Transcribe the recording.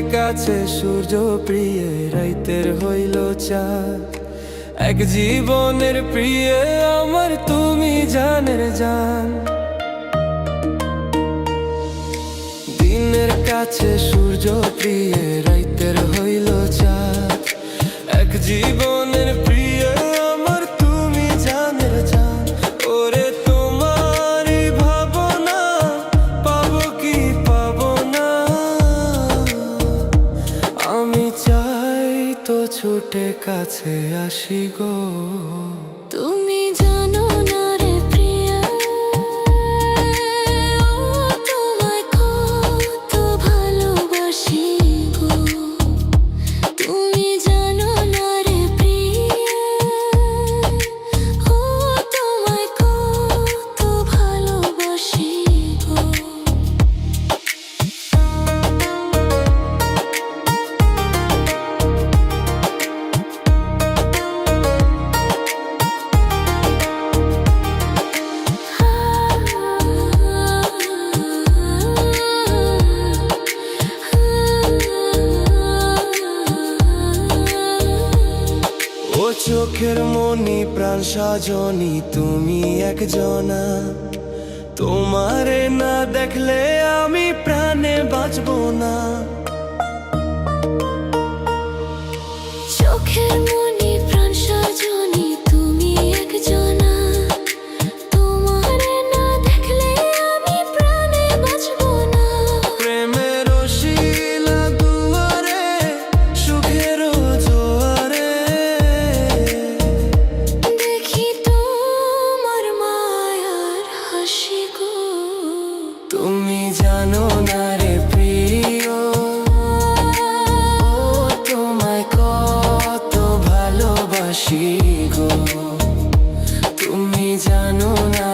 কাছে সূর্য প্রিয় রাইতের হইল চাঁদ। এক জীবনের প্রিয় আমার তুমি জানের জান। দিনের কাছে সূর্য প্রিয় রাইতের হইল চাঁদ। এক জীবনের প্রিয় আমার তুমি জানের জান। ওরে তোমারই ভাবনা পাবো কি পাবো না, আমি চাই তো ছুটে কাছে আসি গো। তুমি জানো না রে প্রিয়া, তোমায় কত ভালোবাসি গো। তুমি জানো না রে প্রিয়া, তোমায় কত ভালোবাসি গো। ও চোখের মনি প্রাণ সাজনি তুমি একজনা, তোমারে না দেখলে আমি প্রাণে বাঁচবো না। চোখের মনি প্রাণ সজনি তুমি একজনা, তোমারে না দেখলে আমি প্রাণে বাঁচবো না। প্রেমের শিলা দুয়ারে সুখের জোয়ারে, দেখি তোমার মায়ার হাসি গো। তুমি জানো না রে প্রিয়, তোমায় কত ভালোবাসি গো। তুমি জানো না